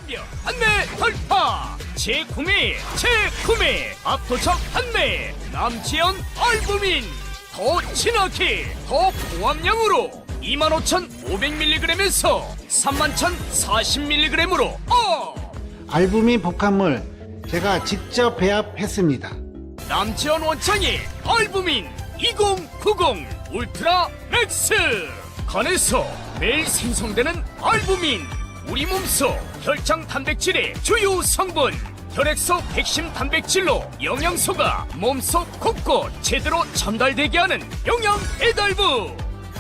완벽 판매 돌파. 재구매 압도적 판매. 남지연 알부민 더 진하게 더 고함량으로 25,500mg에서 31,040mg으로 알부민 복합물 제가 직접 배합했습니다. 남지연 원장의 알부민 2090 울트라 맥스. 간에서 매일 생성되는 알부민, 우리 몸속 혈장 단백질의 주요 성분. 혈액속 핵심 단백질로 영양소가 몸속 곳곳 제대로 전달되게 하는 영양 배달부.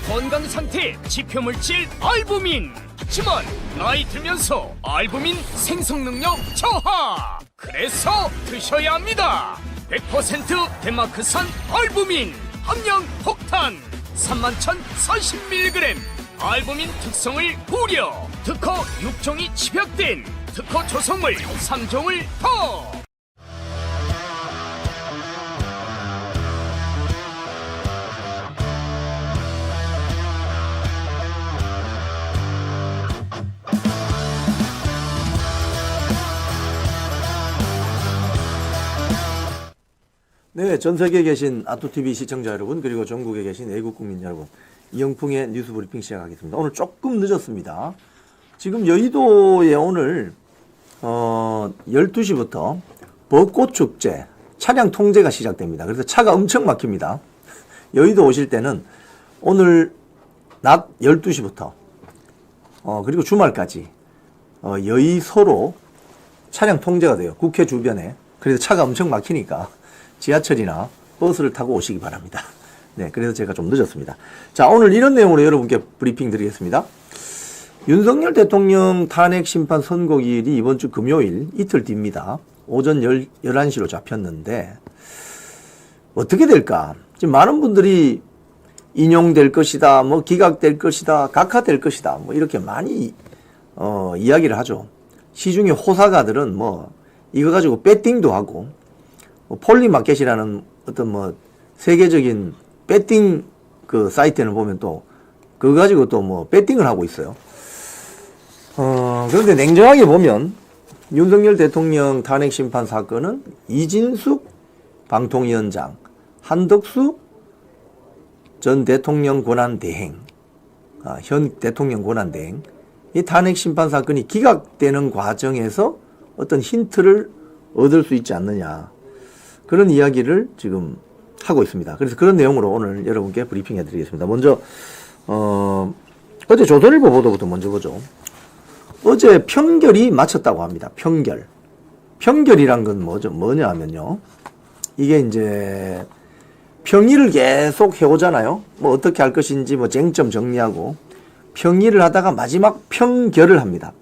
건강 상태 지표물질 알부민. 하지만 나이 들면서 알부민 생성 능력 저하. 그래서 드셔야 합니다. 100% 덴마크산 알부민 함량 폭탄 31,040mg. 알부민 특성을 고려. 특허 6종이 집약된 특허 조성물 3종을 더. 네, 전 세계에 계신 아토TV 시청자 여러분, 그리고 전국에 계신 애국 국민 여러분, 이영풍의 뉴스 브리핑 시작하겠습니다. 오늘 조금 늦었습니다. 지금 여의도에 오늘 12시부터 벚꽃축제 차량 통제가 시작됩니다. 그래서 차가 엄청 막힙니다. 여의도 오실 때는 오늘 낮 12시부터 그리고 주말까지 여의소로 차량 통제가 돼요. 국회 주변에. 그래서 차가 엄청 막히니까 지하철이나 버스를 타고 오시기 바랍니다. 네, 그래서 제가 좀 늦었습니다. 자, 오늘 이런 내용으로 여러분께 브리핑 드리겠습니다. 윤석열 대통령 탄핵 심판 선고일이 이번 주 금요일 이틀 뒤입니다. 오전 11시로 잡혔는데 어떻게 될까? 지금 많은 분들이 인용될 것이다, 뭐 기각될 것이다, 각하될 것이다, 뭐 이렇게 많이 이야기를 하죠. 시중에 호사가들은 뭐 이거 가지고 배팅도 하고 폴리마켓이라는 어떤 뭐 세계적인 배팅 그 사이트를 보면 또 그거 가지고 또 뭐 배팅을 하고 있어요. 그런데 냉정하게 보면 윤석열 대통령 탄핵 심판 사건은 이진숙 방통위원장, 한덕수 전 대통령 권한대행, 현 대통령 권한대행, 이 탄핵 심판 사건이 기각되는 과정에서 어떤 힌트를 얻을 수 있지 않느냐, 그런 이야기를 지금 하고 있습니다. 그래서 그런 내용으로 오늘 여러분께 브리핑 해드리겠습니다. 먼저 어제 조선일보 보도부터 먼저 보죠. 어제 평결이 마쳤다고 합니다. 평결이란 건 뭐냐 하면요, 이게 이제 평의를 계속 해오잖아요. 뭐 어떻게 할 것인지 뭐 쟁점 정리하고 평의를 하다가 마지막 평결을 합니다.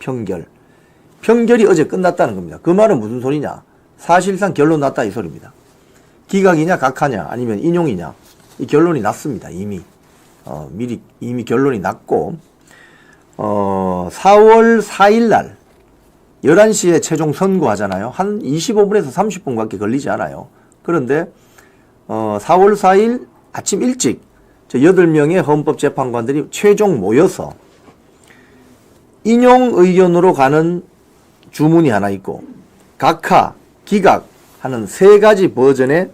평결이 어제 끝났다는 겁니다. 그 말은 무슨 소리냐? 사실상 결론 났다 이 소리입니다. 기각이냐 각하냐 아니면 인용이냐, 이 결론이 났습니다. 이미 이미 결론이 났고 4월 4일 날 11시에 최종 선고하잖아요. 한 25분에서 30분밖에 걸리지 않아요. 그런데 4월 4일 아침 일찍 저 8명의 헌법재판관들이 최종 모여서 인용 의견으로 가는 주문이 하나 있고 각하, 기각 하는 3가지 버전의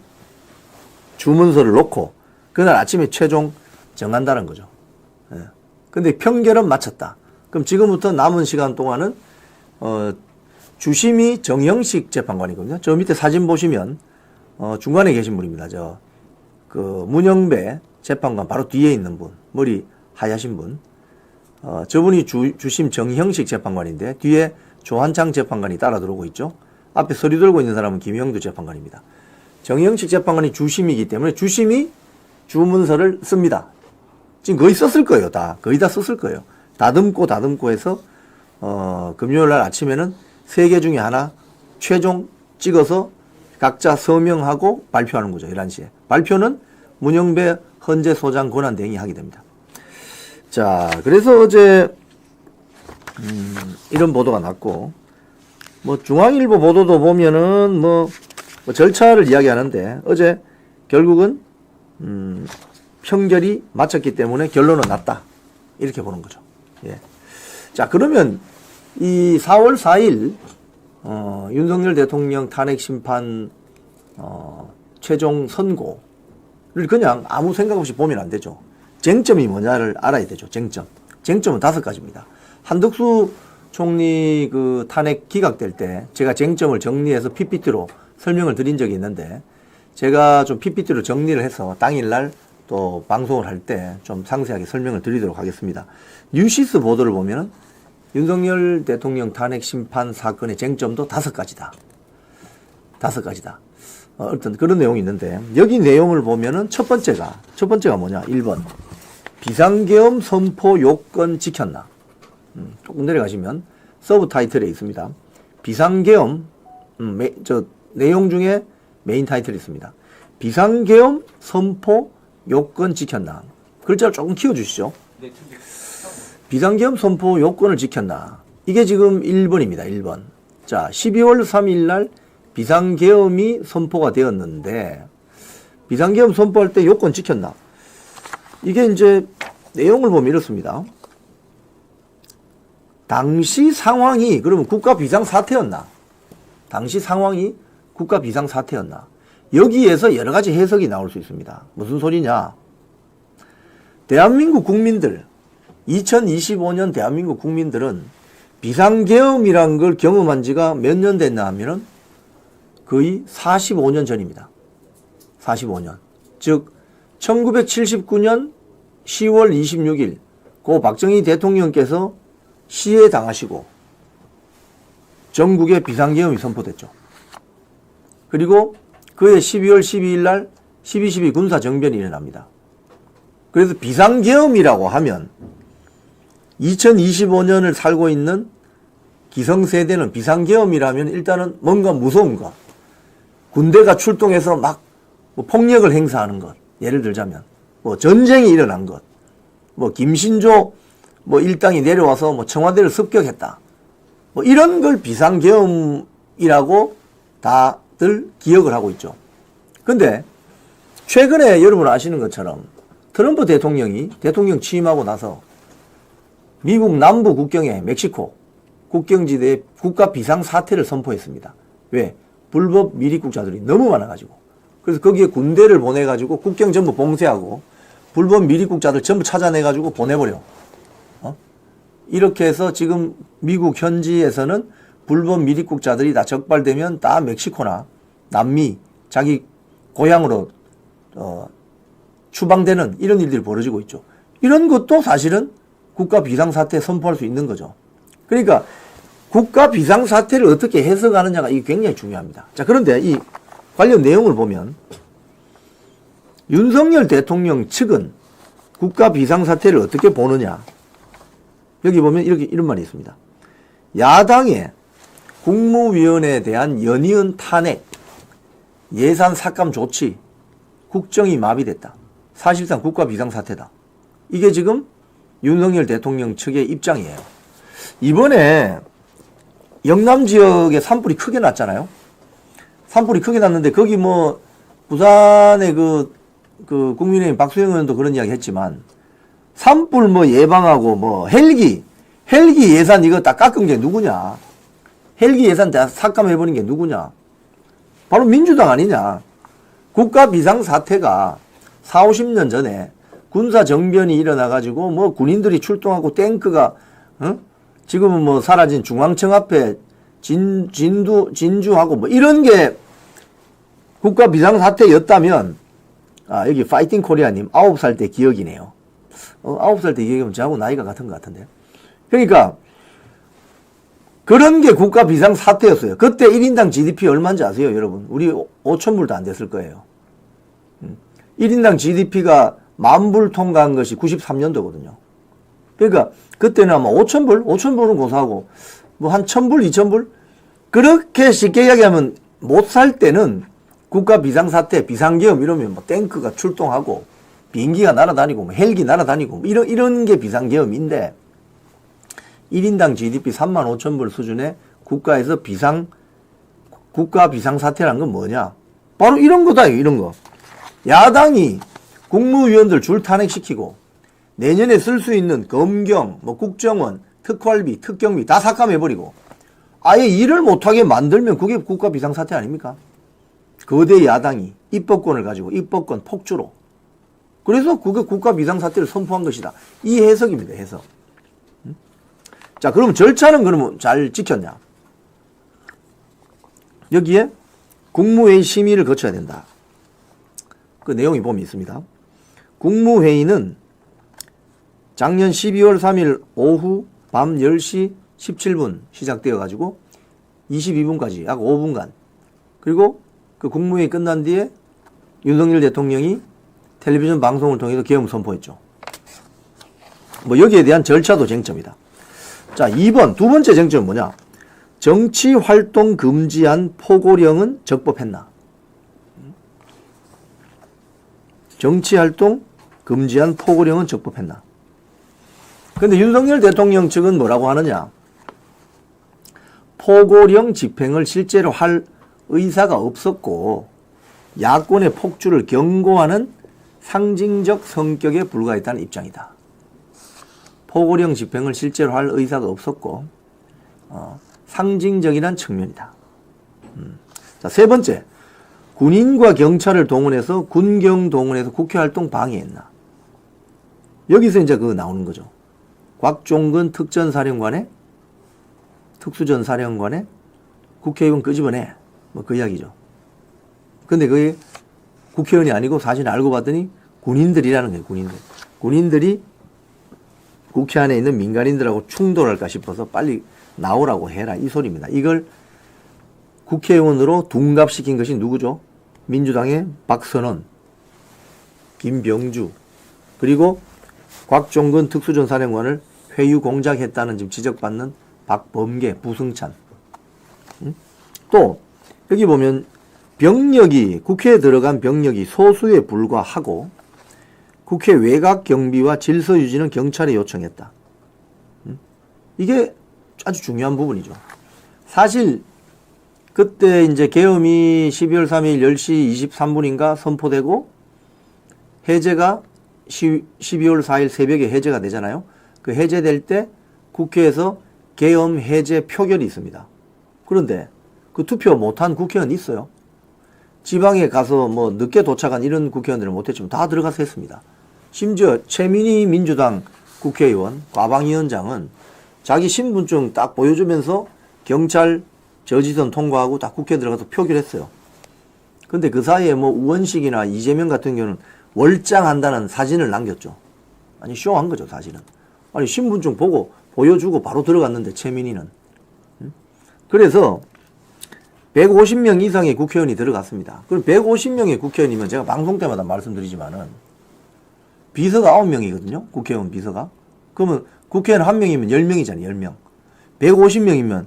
주문서를 놓고 그날 아침에 최종 정한다는 거죠. 근데 평결은 마쳤다. 그럼 지금부터 남은 시간 동안은 주심이 정형식 재판관이거든요. 저 밑에 사진 보시면 중간에 계신 분입니다. 그 문영배 재판관 바로 뒤에 있는 분, 머리 하얗신 분, 저분이 주심 정형식 재판관인데 뒤에 조한창 재판관이 따라 들어오고 있죠. 앞에 서류 들고 있는 사람은 김영두 재판관입니다. 정형식 재판관이 주심이기 때문에 주심이 주문서를 씁니다. 지금 거의 썼을 거예요. 거의 다 썼을 거예요. 다듬고 해서 금요일 날 아침에는 3개 중에 하나 최종 찍어서 각자 서명하고 발표하는 거죠. 11시에. 발표는 문영배 헌재 소장 권한대행이 하게 됩니다. 자, 그래서 어제 이런 보도가 났고, 뭐 중앙일보 보도도 보면은 뭐 절차를 이야기하는데 어제 결국은 평결이 마쳤기 때문에 결론은 났다, 이렇게 보는 거죠. 예. 자, 그러면 이 4월 4일 윤석열 대통령 탄핵 심판 최종 선고를 그냥 아무 생각 없이 보면 안 되죠. 쟁점이 뭐냐를 알아야 되죠. 쟁점은 5가지입니다. 한덕수 총리 그 탄핵 기각될 때 제가 쟁점을 정리해서 PPT로 설명을 드린 적이 있는데, 제가 좀 PPT로 정리를 해서 당일날 또 방송을 할 때 좀 상세하게 설명을 드리도록 하겠습니다. 뉴시스 보도를 보면 윤석열 대통령 탄핵 심판 사건의 쟁점도 5가지다. 어떤 그런 내용이 있는데, 여기 내용을 보면은 첫 번째가 뭐냐? 1번. 비상계엄 선포 요건 지켰나? 조금 내려가시면 서브 타이틀에 있습니다. 비상계엄, 내용 중에 메인 타이틀이 있습니다. 비상계엄 선포 요건 지켰나? 글자를 조금 키워주시죠. 비상계엄 선포 요건을 지켰나? 이게 지금 1번입니다. 1번. 자, 12월 3일 날 비상계엄이 선포가 되었는데, 비상계엄 선포할 때 요건 지켰나? 이게 이제 내용을 보면 이렇습니다. 당시 상황이 그러면 국가 비상사태였나? 당시 상황이 국가 비상사태였나? 여기에서 여러 가지 해석이 나올 수 있습니다. 무슨 소리냐? 대한민국 국민들, 2025년 대한민국 국민들은 비상계엄이란 걸 경험한 지가 몇 년 됐나 하면은 거의 45년 전입니다. 45년. 즉, 1979년 10월 26일, 고 박정희 대통령께서 시해 당하시고, 전국에 비상계엄이 선포됐죠. 그리고 그해 12월 12일 날 12.12 군사정변이 일어납니다. 그래서 비상계엄이라고 하면 2025년을 살고 있는 기성세대는 비상계엄이라면 일단은 뭔가 무서운 것, 군대가 출동해서 막 뭐 폭력을 행사하는 것, 예를 들자면 뭐 전쟁이 일어난 것, 뭐 김신조 뭐 일당이 내려와서 뭐 청와대를 습격했다, 뭐 이런 걸 비상계엄이라고 다들 기억을 하고 있죠. 근데 최근에 여러분 아시는 것처럼 트럼프 대통령이 대통령 취임하고 나서 미국 남부 국경에 멕시코 국경지대에 국가 비상사태를 선포했습니다. 왜? 불법 미립국자들이 너무 많아가지고. 그래서 거기에 군대를 보내가지고 국경 전부 봉쇄하고 불법 미립국자들 전부 찾아내가지고 보내버려. 이렇게 해서 지금 미국 현지에서는 불법 미립국자들이 다 적발되면 다 멕시코나 남미, 자기 고향으로 추방되는 이런 일들이 벌어지고 있죠. 이런 것도 사실은 국가 비상사태 선포할 수 있는 거죠. 그러니까 국가 비상사태를 어떻게 해석하느냐가 이게 굉장히 중요합니다. 자, 그런데 이 관련 내용을 보면 윤석열 대통령 측은 국가 비상사태를 어떻게 보느냐. 여기 보면 이런 말이 있습니다. 야당의 국무위원에 대한 연이은 탄핵, 예산 삭감 조치, 국정이 마비됐다. 사실상 국가 비상사태다. 이게 지금 윤석열 대통령 측의 입장이에요. 이번에 영남 지역에 산불이 크게 났잖아요. 산불이 크게 났는데 거기 뭐 부산의 그 국민의힘 박수영 의원도 그런 이야기 했지만 산불 뭐 예방하고 뭐 헬기 예산 이거 다 깎은 게 누구냐? 헬기 예산 다 삭감해버린 게 누구냐? 바로 민주당 아니냐? 국가 비상사태가 40-50년 전에 군사정변이 일어나가지고 뭐 군인들이 출동하고 탱크가 지금은 뭐 사라진 중앙청 앞에 진주하고 뭐 이런 게 국가 비상사태였다면, 여기 파이팅 코리아님 9살 때 기억이네요. 9살 때 기억이면 저하고 나이가 같은 것 같은데. 그러니까 그런 게 국가 비상사태였어요. 그때 1인당 GDP 얼마인지 아세요, 여러분? 우리 5,000불도 안 됐을 거예요. 1인당 GDP가 10,000불 통과한 것이 93년도거든요. 그러니까 그때는 아마 5,000불은 고사하고 뭐 한 1,000불, 2,000불? 그렇게 쉽게 이야기하면 못 살 때는 국가 비상사태, 비상계엄 이러면 뭐 탱크가 출동하고 비행기가 날아다니고 뭐 헬기 날아다니고 뭐 이런 게 비상계엄인데 1인당 GDP 35,000불 수준의 국가에서 국가 비상사태라는 건 뭐냐? 바로 이런 거다, 이런 거. 야당이 국무위원들 줄 탄핵시키고 내년에 쓸 수 있는 검경, 뭐 국정원, 특활비, 특경비 다 삭감해버리고 아예 일을 못하게 만들면 그게 국가 비상사태 아닙니까? 거대 야당이 입법권을 가지고 입법권 폭주로. 그래서 그게 국가 비상사태를 선포한 것이다. 이 해석입니다. 해석. 자, 그럼 절차는 그러면 잘 지켰냐? 여기에 국무회의 심의를 거쳐야 된다. 그 내용이 보면 있습니다. 국무회의는 작년 12월 3일 오후 밤 10시 17분 시작되어 가지고 22분까지 약 5분간 그리고 그 국무회의 끝난 뒤에 윤석열 대통령이 텔레비전 방송을 통해서 계엄 선포했죠. 뭐 여기에 대한 절차도 쟁점이다. 자, 2번 두 번째 쟁점은 뭐냐? 정치 활동 금지한 포고령은 적법했나? 정치 활동 금지한 포고령은 적법했나? 근데 윤석열 대통령 측은 뭐라고 하느냐? 포고령 집행을 실제로 할 의사가 없었고 야권의 폭주를 경고하는 상징적 성격에 불과했다는 입장이다. 포고령 집행을 실제로 할 의사가 없었고 상징적이란 측면이다. 자, 세 번째, 군인과 경찰을 동원해서 군경 동원해서 국회활동 방해했나? 여기서 이제 그거 나오는 거죠. 곽종근 특전사령관의 특수전사령관의 국회의원 끄집어내. 뭐 그 이야기죠. 근데 그게 국회의원이 아니고 사실 알고 봤더니 군인들이라는 거예요. 군인들. 군인들이 국회 안에 있는 민간인들하고 충돌할까 싶어서 빨리 나오라고 해라. 이 소리입니다. 이걸 국회의원으로 둔갑시킨 것이 누구죠? 민주당의 박선원, 김병주, 그리고 곽종근 특수전사령관을 회유 공작했다는 지금 지적받는 박범계, 부승찬. 또 여기 보면 병력이 국회에 들어간 병력이 소수에 불과하고 국회 외곽 경비와 질서 유지는 경찰에 요청했다. 이게 아주 중요한 부분이죠. 사실 그때 이제 계엄이 12월 3일 10시 23분인가 선포되고 해제가 12월 4일 새벽에 해제가 되잖아요. 그 해제될 때 국회에서 계엄 해제 표결이 있습니다. 그런데 그 투표 못한 국회의원 있어요. 지방에 가서 뭐 늦게 도착한 이런 국회의원들은 못했지만 다 들어가서 했습니다. 심지어 최민희 민주당 국회의원 과방위원장은 자기 신분증 딱 보여주면서 경찰 저지선 통과하고 딱 국회에 들어가서 표결했어요. 근데 그 사이에 뭐 우원식이나 이재명 같은 경우는 월장한다는 사진을 남겼죠. 아니 쇼한 거죠 사실은. 아니 신분증 보고 보여주고 바로 들어갔는데 최민희는. 그래서 150명 이상의 국회의원이 들어갔습니다. 그럼 150명의 국회의원이면 제가 방송 때마다 말씀드리지만은 비서가 9명이거든요. 국회의원 비서가. 그러면 국회의원 1명이면 10명이잖아요. 10명. 150명이면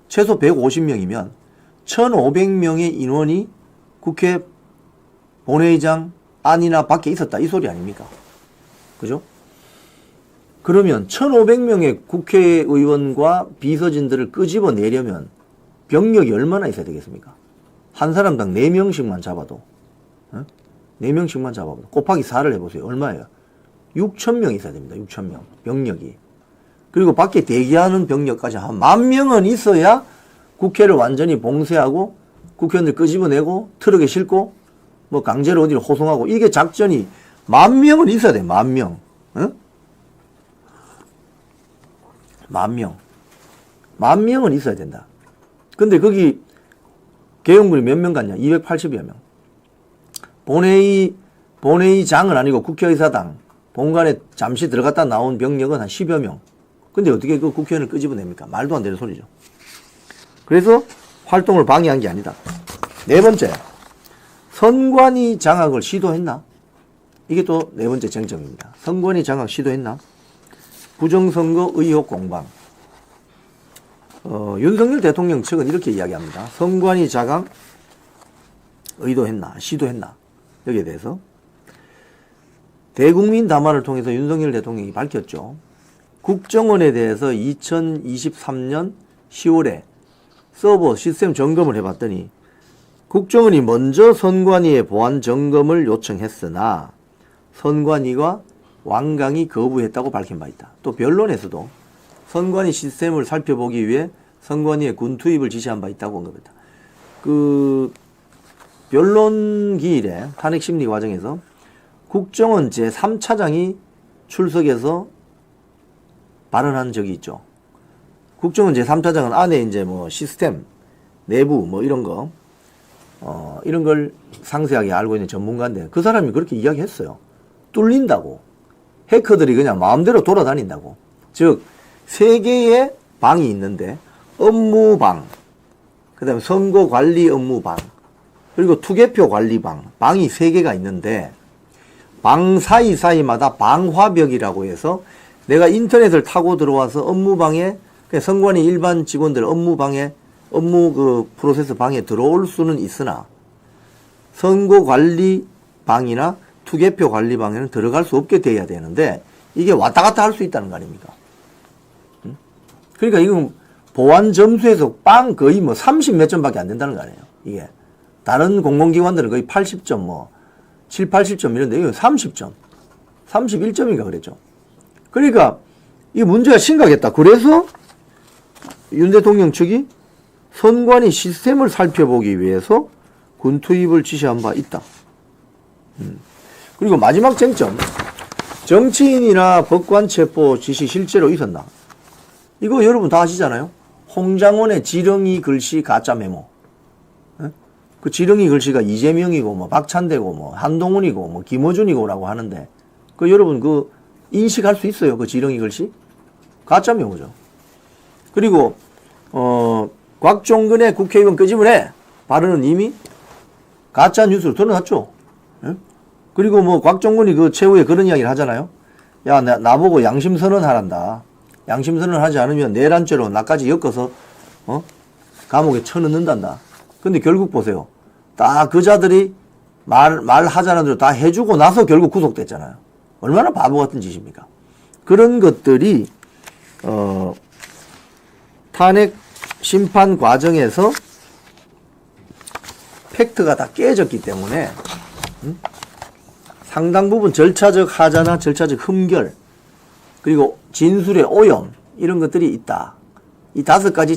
최소 150명이면 1500명의 인원이 국회 본회의장 안이나 밖에 있었다. 이 소리 아닙니까? 그죠? 그러면 1500명의 국회의원과 비서진들을 끄집어내려면 병력이 얼마나 있어야 되겠습니까? 한 사람당 4명씩만 잡아도 4명씩만 잡아도 곱하기 4를 해보세요. 얼마예요? 6,000명 있어야 됩니다. 6,000명 병력이. 그리고 밖에 대기하는 병력까지 한 10,000명은 있어야 국회를 완전히 봉쇄하고 국회의원들 끄집어내고 트럭에 싣고 뭐 강제로 어디를 호송하고 이게 작전이 10,000명은 있어야 돼. 10,000명. 응? 10,000명. 10,000명은 있어야 된다. 근데 거기 계엄군이 몇 명 갔냐? 280여 명. 본회의장은 아니고 국회의사당 본관에 잠시 들어갔다 나온 병력은 한 10여 명. 근데 어떻게 그 국회의원을 끄집어냅니까? 말도 안 되는 소리죠. 그래서 활동을 방해한 게 아니다. 네 번째, 선관위 장악을 시도했나? 이게 또 네 번째 쟁점입니다. 선관위 장악 시도했나? 부정선거 의혹 공방. 윤석열 대통령 측은 이렇게 이야기합니다. 선관위 장악 의도했나? 시도했나? 여기에 대해서 대국민 담화를 통해서 윤석열 대통령이 밝혔죠. 국정원에 대해서 2023년 10월에 서버 시스템 점검을 해봤더니 국정원이 먼저 선관위에 보안 점검을 요청했으나 선관위가 완강히 거부했다고 밝힌 바 있다. 또 변론에서도 선관위 시스템을 살펴보기 위해 선관위에 군 투입을 지시한 바 있다고 한 겁니다. 그 변론 기일에 탄핵 심리 과정에서 국정원 제3차장이 출석해서 발언한 적이 있죠. 국정원 제3차장은 안에 이제 뭐 시스템, 내부 뭐 이런 거, 이런 걸 상세하게 알고 있는 전문가인데 그 사람이 그렇게 이야기했어요. 뚫린다고. 해커들이 그냥 마음대로 돌아다닌다고. 즉, 3개의 방이 있는데 업무방, 그 다음에 선거관리 업무방, 그리고 투개표 관리방, 방이 3개가 있는데 방 사이사이마다 방화벽이라고 해서 내가 인터넷을 타고 들어와서 업무방에, 선관위 일반 직원들 업무방에, 업무 그 프로세스 방에 들어올 수는 있으나 선거관리방이나 투개표 관리방에는 들어갈 수 없게 돼야 되는데 이게 왔다 갔다 할 수 있다는 거 아닙니까? 그러니까 이건 보안 점수에서 빵 거의 뭐 30 몇 점밖에 안 된다는 거 아니에요. 이게 다른 공공기관들은 거의 80점 뭐 7, 80점 이런데 이건 30점 31점인가 그랬죠. 그러니까 이 문제가 심각했다. 그래서 윤 대통령 측이 선관위 시스템을 살펴보기 위해서 군 투입을 지시한 바 있다. 그리고 마지막 쟁점, 정치인이나 법관 체포 지시 실제로 있었나? 이거 여러분 다 아시잖아요. 홍장원의 지렁이 글씨 가짜 메모. 그 지렁이 글씨가 이재명이고 뭐 박찬대고 뭐 한동훈이고 뭐 김어준이고라고 하는데 그 여러분 그 인식할 수 있어요? 그 지렁이 글씨? 가짜 메모죠. 그리고 곽종근의 국회의원 끄집어내 발언은 이미 가짜 뉴스로 드러났죠. 그리고 뭐 곽종근이 그 최후에 그런 이야기를 하잖아요. 야, 나보고 양심선언 하란다. 양심선언 하지 않으면 내란죄로 나까지 엮어서 감옥에 쳐넣는단다. 근데 결국 보세요. 다 그 자들이 말하자는 대로 다 해주고 나서 결국 구속됐잖아요. 얼마나 바보 같은 짓입니까? 그런 것들이 탄핵 심판 과정에서 팩트가 다 깨졌기 때문에 상당 부분 절차적 하자나 절차적 흠결 그리고 진술의 오염 이런 것들이 있다. 이 5가지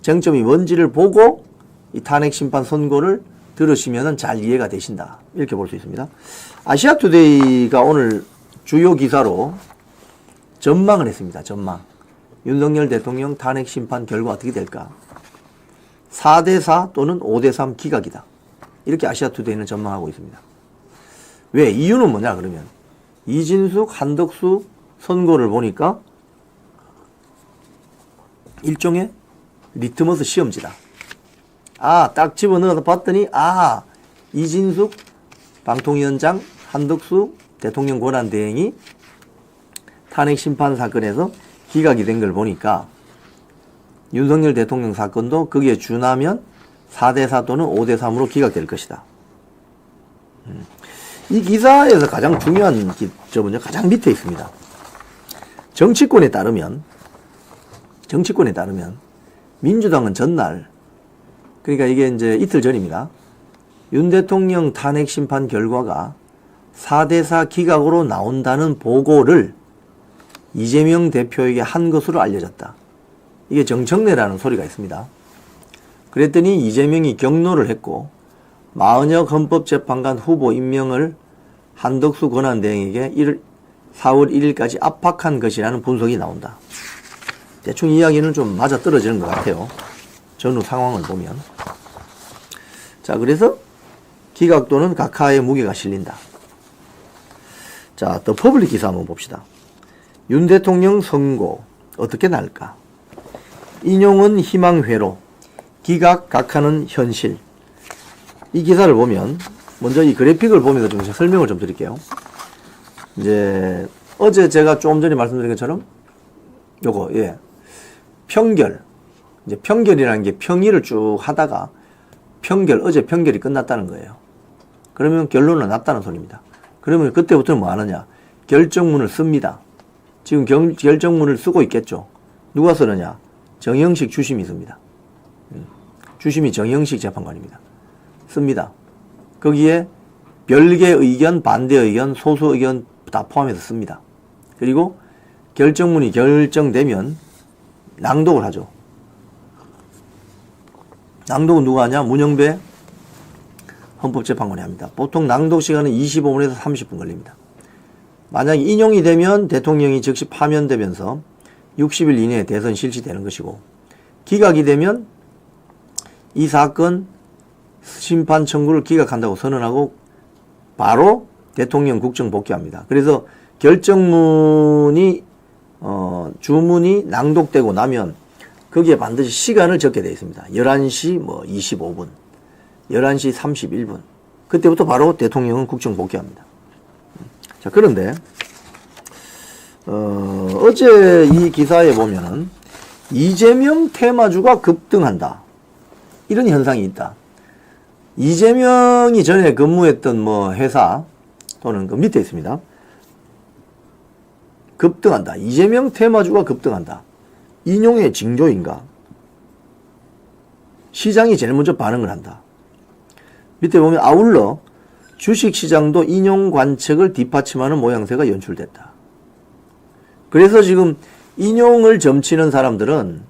쟁점이 뭔지를 보고 이 탄핵 심판 선고를 들으시면 잘 이해가 되신다. 이렇게 볼 수 있습니다. 아시아투데이가 오늘 주요 기사로 전망을 했습니다. 전망. 윤석열 대통령 탄핵 심판 결과 어떻게 될까? 4대4 또는 5대3 기각이다. 이렇게 아시아투데이는 전망하고 있습니다. 왜? 이유는 뭐냐 그러면 이진숙, 한덕수 선고를 보니까 일종의 리트머스 시험지다. 딱 집어넣어서 봤더니 이진숙 방통위원장, 한덕수 대통령 권한대행이 탄핵 심판 사건에서 기각이 된 걸 보니까 윤석열 대통령 사건도 거기에 준하면 4대4 또는 5대3으로 기각될 것이다. 이 기사에서 가장 중요한 점은요, 가장 밑에 있습니다. 정치권에 따르면 민주당은 전날, 그러니까 이게 이제 이틀 전입니다. 윤 대통령 탄핵 심판 결과가 4대4 기각으로 나온다는 보고를 이재명 대표에게 한 것으로 알려졌다. 이게 정청래라는 소리가 있습니다. 그랬더니 이재명이 경로를 했고 마은혁 헌법재판관 후보 임명을 한덕수 권한대행에게 4월 1일까지 압박한 것이라는 분석이 나온다. 대충 이야기는 좀 맞아떨어지는 것 같아요. 전후 상황을 보면. 자, 그래서 기각도는 각하의 무게가 실린다. 자, 더 퍼블릭 기사 한번 봅시다. 윤 대통령 선고 어떻게 날까? 인용은 희망회로, 기각 각하는 현실. 이 기사를 보면 먼저 이 그래픽을 보면서 좀 설명을 좀 드릴게요. 이제 어제 제가 조금 전에 말씀드린 것처럼 요거 평결. 이제 평결이라는 게 평일을 쭉 하다가 어제 평결이 끝났다는 거예요. 그러면 결론은 났다는 소리입니다. 그러면 그때부터는 뭐 하느냐? 결정문을 씁니다. 지금 결정문을 쓰고 있겠죠. 누가 쓰느냐? 정영식 주심이 씁니다. 주심이 정영식 재판관입니다. 씁니다. 거기에 별개 의견, 반대 의견, 소수 의견 다 포함해서 씁니다. 그리고 결정문이 결정되면 낭독을 하죠. 낭독은 누가 하냐? 문영배 헌법재판관이 합니다. 보통 낭독 시간은 25분에서 30분 걸립니다. 만약 인용이 되면 대통령이 즉시 파면되면서 60일 이내에 대선 실시되는 것이고, 기각이 되면 이 사건 심판 청구를 기각한다고 선언하고 바로 대통령 국정 복귀합니다. 그래서 결정문이 주문이 낭독되고 나면 거기에 반드시 시간을 적게 되어 있습니다. 11시 25분, 11시 31분. 그때부터 바로 대통령은 국정 복귀합니다. 자, 그런데 어제 이 기사에 보면은 이재명 테마주가 급등한다, 이런 현상이 있다. 이재명이 전에 근무했던 회사 또는 그 밑에 있습니다. 급등한다. 이재명 테마주가 급등한다. 인용의 징조인가? 시장이 제일 먼저 반응을 한다. 밑에 보면 아울러 주식시장도 인용 관측을 뒷받침하는 모양새가 연출됐다. 그래서 지금 인용을 점치는 사람들은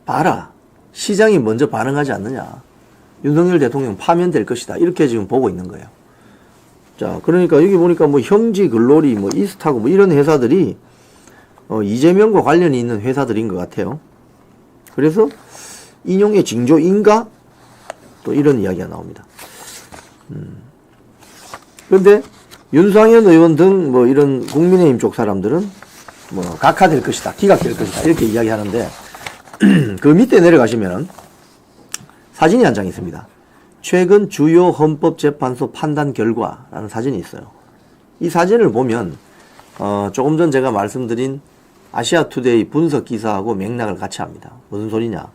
봐라, 시장이 먼저 반응하지 않느냐, 윤석열 대통령 파면될 것이다, 이렇게 지금 보고 있는 거예요. 자, 그러니까 여기 보니까 형지 글로리, 이스타고 이런 회사들이 이재명과 관련이 있는 회사들인 것 같아요. 그래서 인용의 징조인가? 또 이런 이야기가 나옵니다. 그런데 윤상현 의원 등 이런 국민의힘 쪽 사람들은 각하될 것이다, 기각될 것이다, 이렇게 이야기하는데 그 밑에 내려가시면은 사진이 한 장 있습니다. 최근 주요 헌법재판소 판단 결과라는 사진이 있어요. 이 사진을 보면 조금 전 제가 말씀드린 아시아투데이 분석 기사하고 맥락을 같이 합니다. 무슨 소리냐?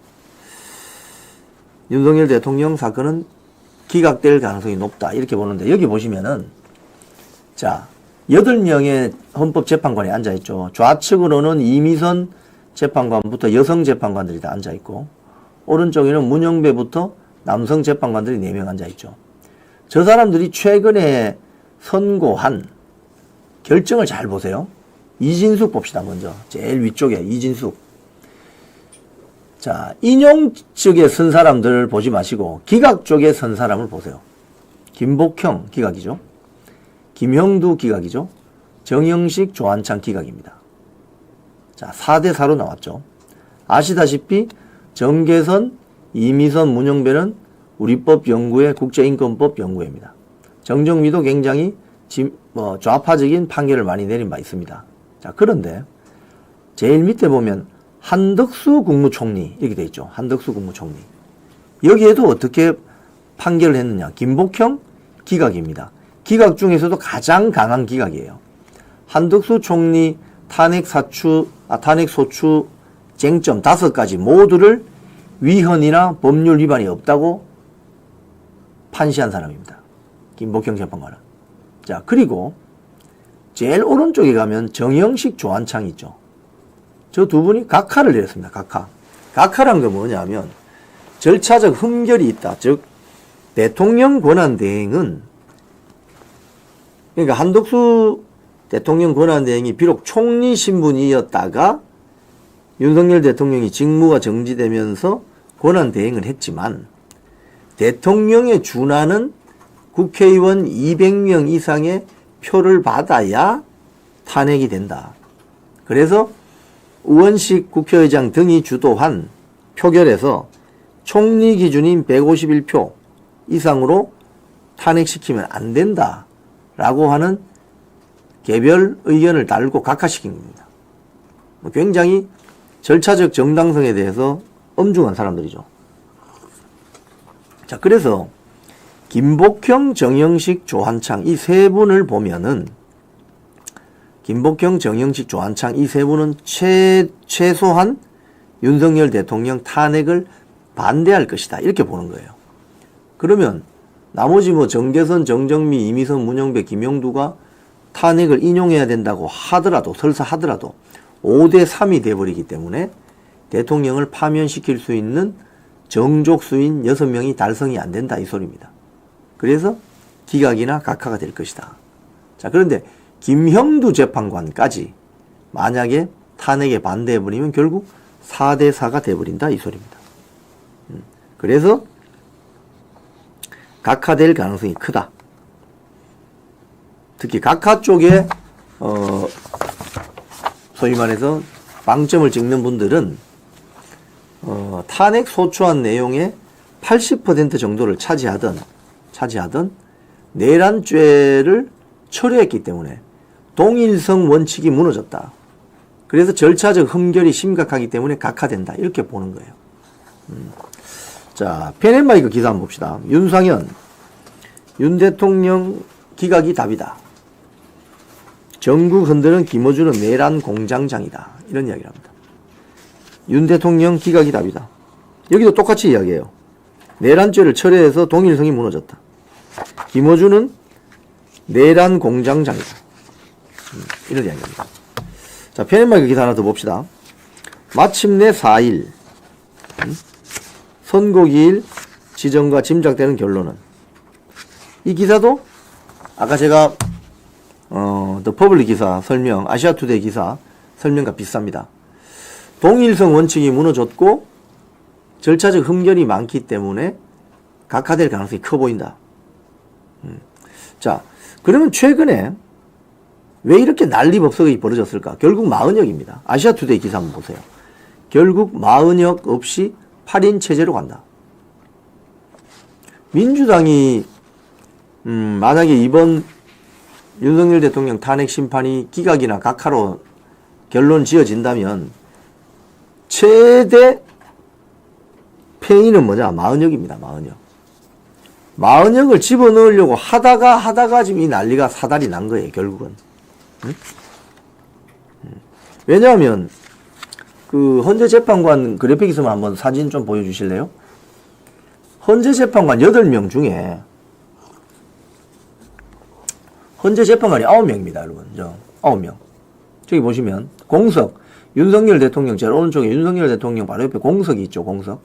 윤석열 대통령 사건은 기각될 가능성이 높다, 이렇게 보는데, 여기 보시면은 자, 8명의 헌법재판관이 앉아있죠. 좌측으로는 이미선 재판관부터 여성 재판관들이 다 앉아있고, 오른쪽에는 문영배부터 남성 재판관들이 4명 앉아있죠. 저 사람들이 최근에 선고한 결정을 잘 보세요. 이진숙 봅시다. 먼저 제일 위쪽에 이진숙. 자, 인용 쪽에 선 사람들을 보지 마시고 기각 쪽에 선 사람을 보세요. 김복형 기각이죠. 김형두 기각이죠. 정영식, 조한창 기각입니다. 자, 4대4로 나왔죠. 아시다시피 정계선, 이미선, 문영배는 우리법 연구회, 국제인권법 연구회입니다. 정정미도 굉장히 좌파적인 판결을 많이 내린 바 있습니다. 자, 그런데 제일 밑에 보면 한덕수 국무총리 이렇게 돼 있죠. 한덕수 국무총리. 여기에도 어떻게 판결을 했느냐? 김복형 기각입니다. 기각 중에서도 가장 강한 기각이에요. 한덕수 총리 탄핵소추 쟁점 5가지 모두를 위헌이나 법률 위반이 없다고 판시한 사람입니다. 김복형 재판관은. 자, 그리고 제일 오른쪽에 가면 정영식, 조한창 있죠. 저 두 분이 각하를 내렸습니다. 각하. 각하란 건 뭐냐면 절차적 흠결이 있다. 즉 대통령 권한대행은, 그러니까 한덕수 대통령 권한대행이 비록 총리 신분이었다가 윤석열 대통령이 직무가 정지되면서 권한대행을 했지만 대통령에 준하는 국회의원 200명 이상의 표를 받아야 탄핵이 된다. 그래서 우원식 국회의장 등이 주도한 표결에서 총리 기준인 151표 이상으로 탄핵시키면 안 된다 라고 하는 개별 의견을 달고 각하시킨 겁니다. 굉장히 절차적 정당성에 대해서 엄중한 사람들이죠. 자, 그래서 김복형, 정영식, 조한창 이 세 분을 보면은 김복형, 정영식, 조한창 이 세 분은 최소한 윤석열 대통령 탄핵을 반대할 것이다, 이렇게 보는 거예요. 그러면 나머지 정계선, 정정미, 이미선, 문영배, 김영두가 탄핵을 인용해야 된다고 하더라도, 설사 하더라도 5대3이 돼버리기 때문에 대통령을 파면시킬 수 있는 정족수인 6명이 달성이 안 된다, 이 소리입니다. 그래서 기각이나 각하가 될 것이다. 자, 그런데 김형두 재판관까지 만약에 탄핵에 반대해버리면 결국 4대4가 돼버린다 이 소리입니다. 그래서 각하될 가능성이 크다. 특히 각하 쪽에 소위 말해서 방점을 찍는 분들은 탄핵 소추안 내용의 80% 정도를 차지하던 내란죄를 철회했기 때문에 동일성 원칙이 무너졌다. 그래서 절차적 흠결이 심각하기 때문에 각하된다. 이렇게 보는 거예요. 자, 펜앤마이크 기사 한번 봅시다. 윤상현, 윤 대통령 기각이 답이다. 전국 흔드는 김어준은 내란 공장장이다. 이런 이야기를 합니다. 윤 대통령 기각이 답이다. 여기도 똑같이 이야기해요. 내란죄를 철회해서 동일성이 무너졌다. 김어준은 내란 공장장이다. 이런 이야기입니다. 자, 펜앤마이크 기사 하나 더 봅시다. 마침내 4일 선고기일 지정과 짐작되는 결론은, 이 기사도 아까 제가 더 퍼블릭 기사 설명, 아시아투데이 기사 설명과 비슷합니다. 동일성 원칙이 무너졌고 절차적 흠결이 많기 때문에 각하될 가능성이 커 보인다. 자, 그러면 최근에 왜 이렇게 난리법석이 벌어졌을까? 결국 마은혁입니다. 아시아투데이 기사 한번 보세요. 결국 마은혁 없이 8인 체제로 간다. 민주당이 만약에 이번 윤석열 대통령 탄핵 심판이 기각이나 각하로 결론 지어진다면 최대 패인은 뭐냐? 마은혁입니다. 마은혁을 집어넣으려고 하다가 지금 이 난리가 사달이 난 거예요. 결국은. 왜냐하면 그 헌재 재판관 그래픽 있으면 한번 사진 좀 보여주실래요? 헌재 재판관 8명 중에 헌재 재판관이 9명입니다, 여러분. 9명. 저기 보시면 공석, 윤석열 대통령 제일 오른쪽에 윤석열 대통령 바로 옆에 공석이 있죠, 공석.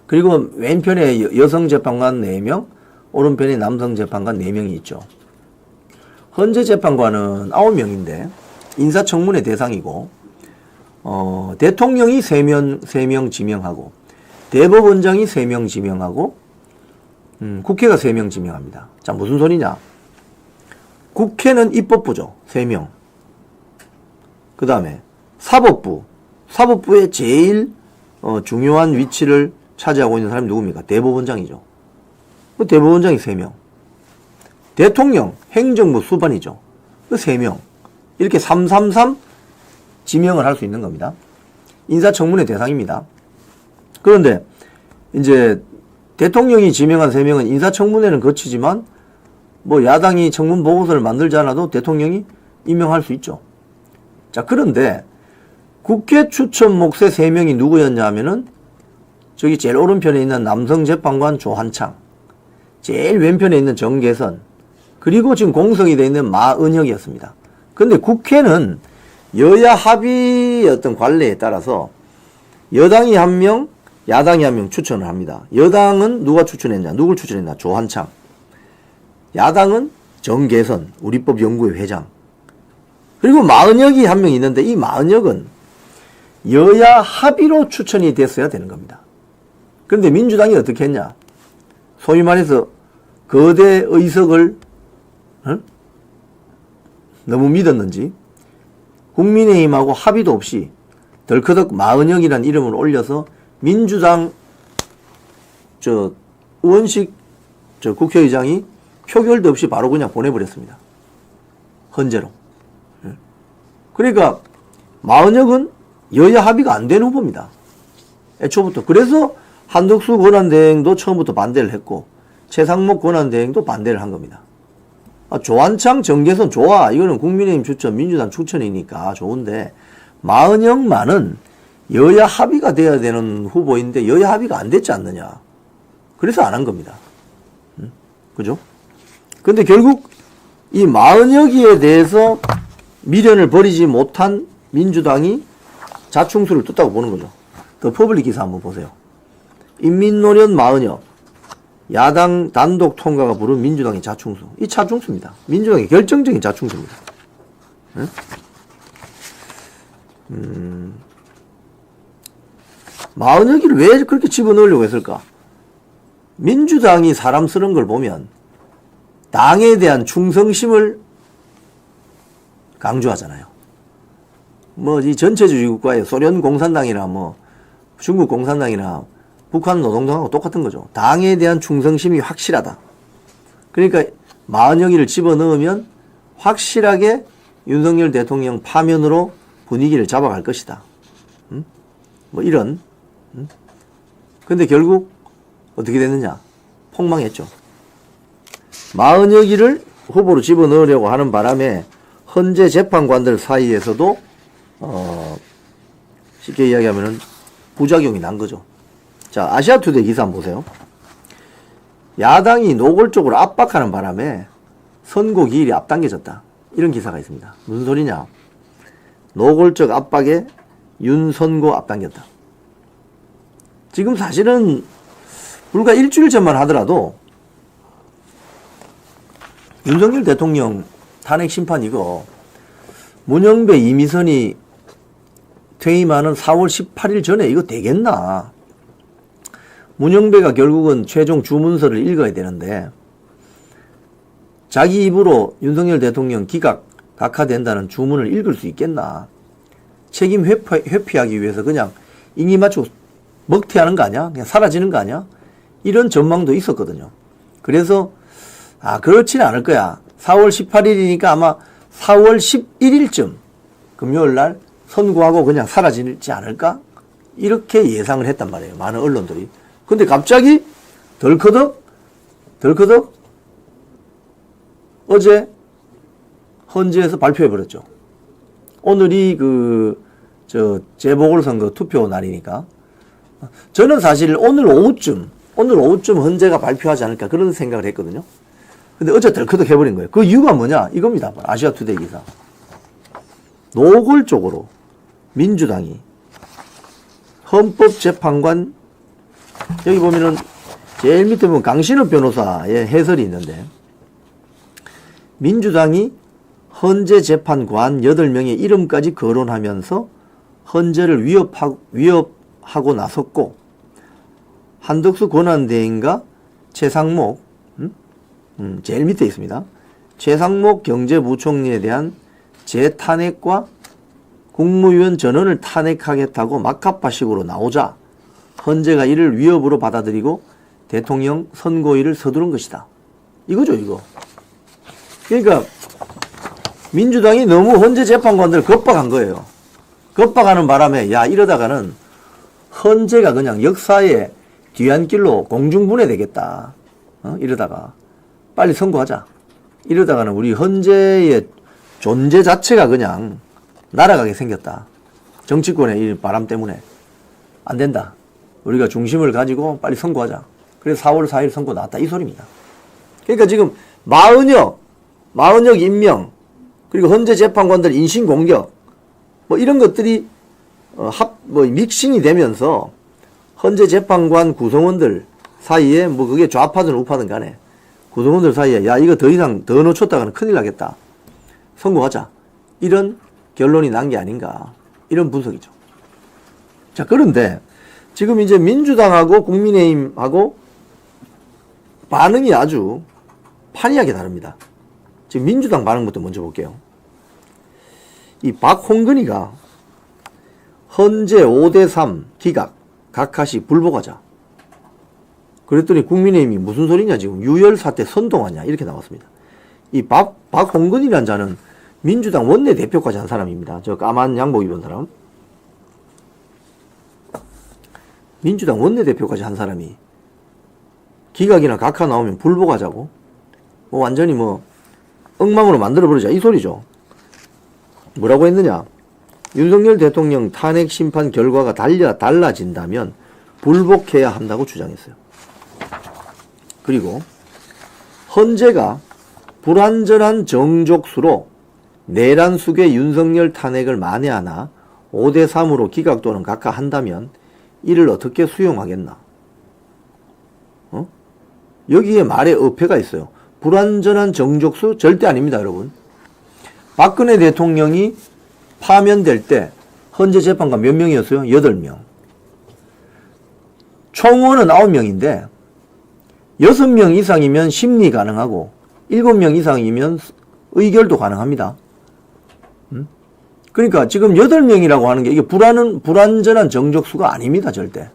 그리고 왼편에 여성 재판관 4명, 오른편에 남성 재판관 4명이 있죠. 헌재 재판관은 9명인데 인사청문회 대상이고 대통령이 3명 지명하고 대법원장이 3명 지명하고 국회가 3명 지명합니다. 자, 무슨 소리냐? 국회는 입법부죠. 3명. 그 다음에 사법부의 제일 중요한 위치를 차지하고 있는 사람이 누굽니까? 대법원장이죠. 그 대법원장이 3명. 대통령, 행정부 수반이죠. 그 3명. 이렇게 333 지명을 할 수 있는 겁니다. 인사청문회 대상입니다. 그런데 이제 대통령이 지명한 3명은 인사청문회는 거치지만 뭐 야당이 청문 보고서를 만들지 않아도 대통령이 임명할 수 있죠. 자, 그런데 국회 추천 몫의 3명이 누구였냐 하면은 저기 제일 오른편에 있는 남성 재판관 조한창, 제일 왼편에 있는 정계선, 그리고 지금 공석이 되어 있는 마은혁이었습니다. 그런데 국회는 여야 합의의 어떤 관례에 따라서 여당이 1명, 야당이 1명 추천을 합니다. 여당은 누가 추천했냐? 누굴 추천했냐? 조한창. 야당은 정계선, 우리법연구회 회장. 그리고 마은혁이 1명 있는데 이 마은혁은 여야 합의로 추천이 됐어야 되는 겁니다. 그런데 민주당이 어떻게 했냐? 소위 말해서 거대 의석을 너무 믿었는지 국민의힘하고 합의도 없이 덜커덕 마은혁이라는 이름을 올려서 민주당 의원식 국회의장이 표결도 없이 바로 그냥 보내버렸습니다. 헌재로. 그러니까 마은혁은 여야 합의가 안 된 후보입니다. 애초부터. 그래서 한덕수 권한대행도 처음부터 반대를 했고 최상목 권한대행도 반대를 한 겁니다. 조한창, 정계선 좋아. 이거는 국민의힘 추천, 민주당 추천이니까 좋은데 마은혁만은 여야 합의가 돼야 되는 후보인데 여야 합의가 안 됐지 않느냐. 그래서 안 한 겁니다. 그죠? 근데 결국 이 마은혁이에 대해서 미련을 버리지 못한 민주당이 자충수를 뜯다고 보는 거죠. 더 퍼블릭 기사 한번 보세요. 인민노련 마은혁. 야당 단독 통과가 부른 민주당의 자충수. 이 자충수입니다. 민주당의 결정적인 자충수입니다. 네? 마흔여기를 왜 그렇게 집어넣으려고 했을까? 민주당이 사람 쓰는 걸 보면 당에 대한 충성심을 강조하잖아요. 뭐 이 전체주의 국가의 소련 공산당이나 뭐 중국 공산당이나 북한 노동당하고 똑같은 거죠. 당에 대한 충성심이 확실하다. 그러니까 마흔여기를 집어넣으면 확실하게 윤석열 대통령 파면으로 분위기를 잡아갈 것이다. 뭐 이런. 근데 결국 어떻게 됐느냐? 폭망했죠. 마흔여기를 후보로 집어넣으려고 하는 바람에 헌재 재판관들 사이에서도 쉽게 이야기하면은 부작용이 난 거죠. 자, 아시아투데이 기사 한번 보세요. 야당이 노골적으로 압박하는 바람에 선고 기일이 앞당겨졌다. 이런 기사가 있습니다. 무슨 소리냐? 노골적 압박에 윤 선고 앞당겼다. 지금 사실은 불과 일주일 전만 하더라도 윤석열 대통령 탄핵 심판 이거 문영배 이미선이 퇴임하는 4월 18일 전에 이거 되겠나? 문영배가 결국은 최종 주문서를 읽어야 되는데 자기 입으로 윤석열 대통령 기각 각하된다는 주문을 읽을 수 있겠나? 책임 회피하기 위해서 그냥 임기 맞추고 먹튀하는 거 아니야? 그냥 사라지는 거 아니야? 이런 전망도 있었거든요. 그래서 그렇지는 않을 거야. 4월 18일이니까 아마 4월 11일쯤 금요일 날 선고하고 그냥 사라지지 않을까? 이렇게 예상을 했단 말이에요. 많은 언론들이. 근데 갑자기 덜커덕 어제 헌재에서 발표해버렸죠. 오늘이 재보궐선거 투표 날이니까. 저는 사실 오늘 오후쯤 헌재가 발표하지 않을까 그런 생각을 했거든요. 근데 어제 덜커덕 해버린 거예요. 그 이유가 뭐냐? 이겁니다. 아시아투데이 기사. 노골적으로 민주당이 헌법재판관 여기 보면은 제일 밑에 보면 강신업 변호사의 해설이 있는데 민주당이 헌재 재판관 8명의 이름까지 거론하면서 헌재를 위협하고 나섰고 한덕수 권한대행과 최상목 제일 밑에 있습니다. 최상목 경제부총리에 대한 재탄핵과 국무위원 전원을 탄핵하겠다고 막합파식으로 나오자 헌재가 이를 위협으로 받아들이고 대통령 선고일을 서두른 것이다. 이거죠, 이거. 그러니까 민주당이 너무 헌재 재판관들을 겁박한 거예요. 겁박하는 바람에 이러다가는 헌재가 그냥 역사의 뒤안길로 공중분해 되겠다. 이러다가 빨리 선고하자. 이러다가는 우리 헌재의 존재 자체가 그냥 날아가게 생겼다. 정치권의 이 바람 때문에 안 된다. 우리가 중심을 가지고 빨리 선고하자. 그래서 4월 4일 선고 나왔다. 이 소리입니다. 그러니까 지금 마흔역 임명 그리고 헌재 재판관들 인신 공격 뭐 이런 것들이 믹싱이 되면서 헌재 재판관 구성원들 사이에 뭐 그게 좌파든 우파든 간에 구성원들 사이에 이거 더 이상 더 놓쳤다가는 큰일 나겠다. 선고하자. 이런 결론이 난 게 아닌가. 이런 분석이죠. 자, 그런데 지금 이제 민주당하고 국민의힘하고 반응이 아주 판이하게 다릅니다. 지금 민주당 반응부터 먼저 볼게요. 이 박홍근이가 헌재 5대3 기각 각하시 불복하자. 그랬더니 국민의힘이 무슨 소리냐 지금 유혈사태 선동하냐 이렇게 나왔습니다. 이 박홍근이라는 자는 민주당 원내대표까지 한 사람입니다. 저 까만 양복 입은 사람. 민주당 원내대표까지 한 사람이 기각이나 각하 나오면 불복하자고 완전히 엉망으로 만들어버리자 이 소리죠. 뭐라고 했느냐? 윤석열 대통령 탄핵 심판 결과가 달라진다면 불복해야 한다고 주장했어요. 그리고 헌재가 불완전한 정족수로 내란숙의 윤석열 탄핵을 만회하나 5대3으로 기각 또는 각하한다면 이를 어떻게 수용하겠나? 여기에 말에 어폐가 있어요. 불완전한 정족수 절대 아닙니다, 여러분. 박근혜 대통령이 파면될 때 헌재 재판관 몇 명이었어요? 8명. 총원은 9명인데 6명 이상이면 심리 가능하고 7명 이상이면 의결도 가능합니다. 그러니까 지금 8명이라고 하는 게 이게 불완전한 정족수가 아닙니다, 절대.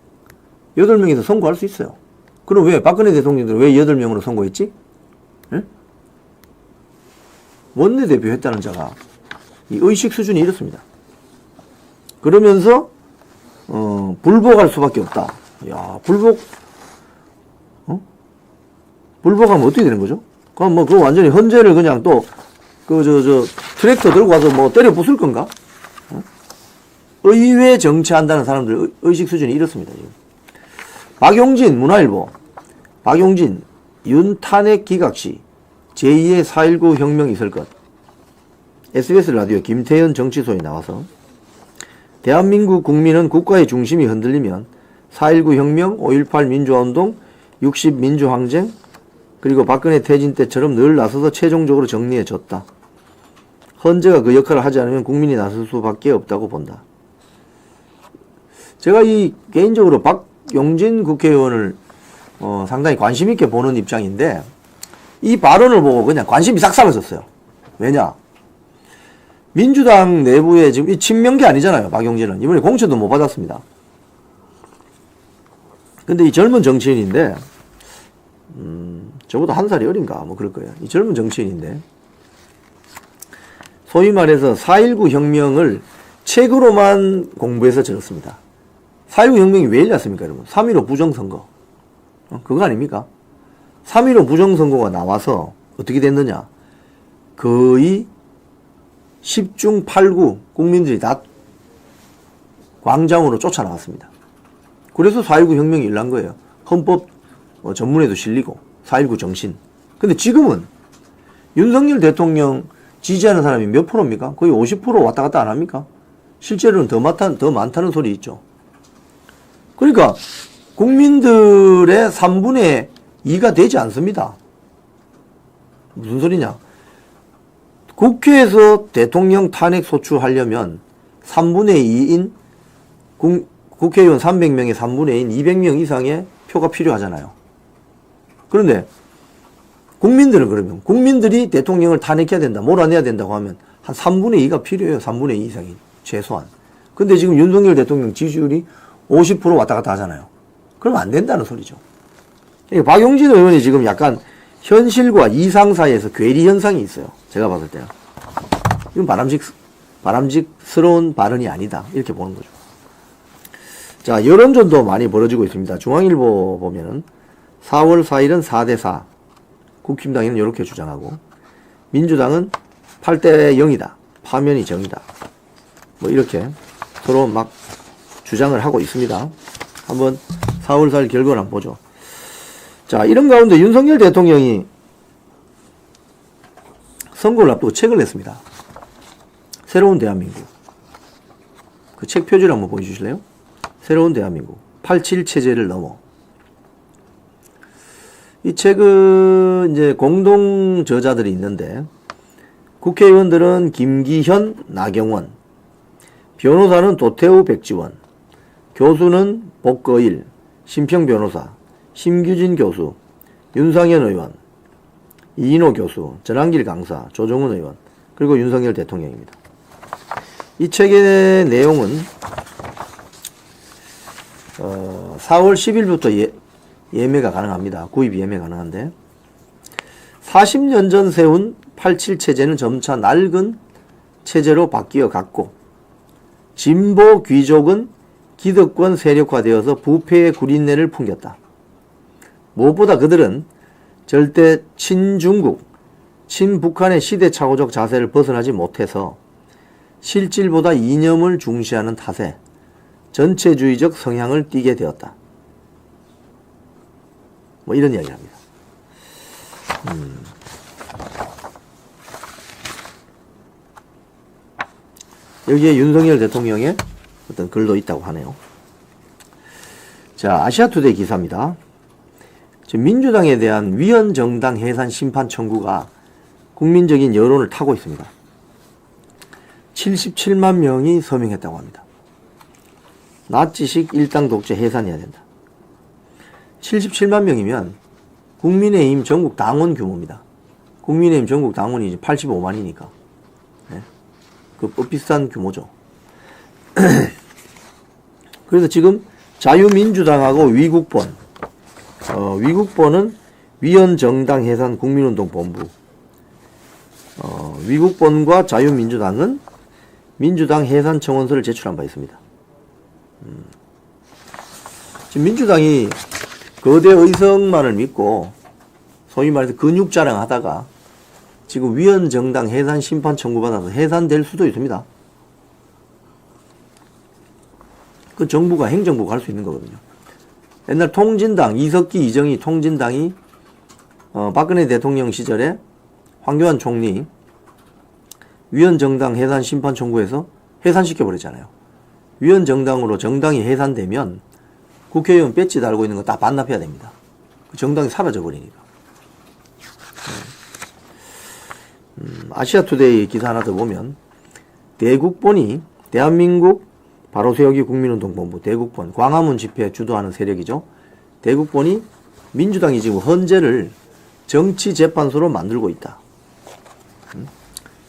8명에서 선고할 수 있어요. 그럼 왜 박근혜 대통령들은 왜 8명으로 선고했지? 응? 원내대표 했다는 자가 이 의식 수준이 이렇습니다. 그러면서 불복할 수밖에 없다. 야, 불복하면 어떻게 되는 거죠? 그럼 뭐 그거 완전히 헌재를 그냥 또 트랙터 들고 와서 뭐 때려 부술 건가? 의회 정치한다는 사람들 의식 수준이 이렇습니다, 지금. 박용진, 문화일보. 박용진, 윤 탄핵 기각 시 제2의 4.19 혁명이 있을 것. SBS 라디오 김태현 정치소에 나와서 대한민국 국민은 국가의 중심이 흔들리면 4.19 혁명, 5.18 민주화운동, 60 민주항쟁, 그리고 박근혜 퇴진 때처럼 늘 나서서 최종적으로 정리해줬다. 헌재가 그 역할을 하지 않으면 국민이 나설 수밖에 없다고 본다. 제가 개인적으로 박용진 국회의원을 상당히 관심 있게 보는 입장인데 이 발언을 보고 그냥 관심이 싹 사라졌어요. 왜냐? 민주당 내부에 지금 이 친명계 아니잖아요, 박용진은. 이번에 공천도 못 받았습니다. 근데 이 젊은 정치인인데 저보다 한 살이 어린가 뭐 그럴 거예요. 이 젊은 정치인인데 소위 말해서 4.19 혁명을 책으로만 공부해서 적었습니다. 4.19 혁명이 왜 일어났습니까, 여러분? 3.15 부정선거. 그거 아닙니까? 3.15 부정선거가 나와서 어떻게 됐느냐? 거의 10중 8구 국민들이 다 광장으로 쫓아나왔습니다. 그래서 4.19 혁명이 일어난 거예요. 헌법 전문에도 실리고 4.19 정신. 근데 지금은 윤석열 대통령 지지하는 사람이 몇 프로입니까? 거의 50% 왔다 갔다 안 합니까? 실제로는 더 많다는 소리 있죠. 그러니까 국민들의 3분의 2가 되지 않습니다. 무슨 소리냐? 국회에서 대통령 탄핵 소추하려면 3분의 2인 국회의원 300명의 3분의 2인 200명 이상의 표가 필요하잖아요. 그런데 국민들은 그러면 국민들이 대통령을 탄핵해야 된다, 몰아내야 된다고 하면 한 3분의 2가 필요해요. 3분의 2 이상이 최소한. 근데 지금 윤석열 대통령 지지율이 50% 왔다 갔다 하잖아요. 그러면 안 된다는 소리죠. 그러니까 박용진 의원이 지금 약간 현실과 이상 사이에서 괴리 현상이 있어요. 제가 봤을 때는. 이건 바람직스러운 발언이 아니다. 이렇게 보는 거죠. 자, 여론전도 많이 벌어지고 있습니다. 중앙일보 보면은 4월 4일은 4대4. 국힘당에는 이렇게 주장하고, 민주당은 8대 0이다. 파면이 정이다. 뭐 이렇게 서로 막 주장을 하고 있습니다. 한번 4월 4일 결과를 한번 보죠. 자, 이런 가운데 윤석열 대통령이 선거를 앞두고 책을 냈습니다. 새로운 대한민국. 그 책 표지를 한번 보여주실래요? 새로운 대한민국. 87 체제를 넘어. 이 책은 이제 공동 저자들이 있는데, 국회의원들은 김기현, 나경원, 변호사는 도태우, 백지원, 교수는 복거일, 심평 변호사, 심규진 교수, 윤상현 의원, 이인호 교수, 전한길 강사, 조정훈 의원, 그리고 윤석열 대통령입니다. 이 책의 내용은 4월 10일부터 예매가 가능합니다. 구입 예매 가능한데, 40년 전 세운 87 체제는 점차 낡은 체제로 바뀌어 갔고, 진보 귀족은 기득권 세력화되어서 부패의 구린내를 풍겼다. 무엇보다 그들은 절대 친중국, 친북한의 시대착오적 자세를 벗어나지 못해서 실질보다 이념을 중시하는 탓에 전체주의적 성향을 띠게 되었다. 뭐 이런 이야기를 합니다. 여기에 윤석열 대통령의 어떤 글도 있다고 하네요. 자, 아시아투데이 기사입니다. 지금 민주당에 대한 위헌정당 해산 심판 청구가 국민적인 여론을 타고 있습니다. 77만 명이 서명했다고 합니다. 나치식 일당 독재 해산해야 된다. 77만 명이면 국민의힘 전국 당원 규모입니다. 국민의힘 전국 당원이 이제 85만이니까. 네. 그 비슷한 규모죠. 그래서 지금 자유민주당하고 위국본, 위국본은 위헌정당 해산 국민운동본부, 위국본과 자유민주당은 민주당 해산 청원서를 제출한 바 있습니다. 지금 민주당이 거대 의석만을 믿고 소위 말해서 근육 자랑하다가 지금 위헌정당 해산 심판 청구받아서 해산될 수도 있습니다. 그 정부가 행정부가 할 수 있는 거거든요. 옛날 통진당 이석기 이정희 통진당이 박근혜 대통령 시절에 황교안 총리 위헌정당 해산 심판 청구해서 해산시켜 버렸잖아요. 위헌정당으로 정당이 해산되면 국회의원 배지 달고 있는 거 다 반납해야 됩니다. 그 정당이 사라져 버리니까. 아시아투데이 기사 하나 더 보면 대국본이 대한민국 바로세우기 국민운동본부 대국본 광화문 집회 주도하는 세력이죠. 대국본이 민주당이 지금 헌재를 정치재판소로 만들고 있다.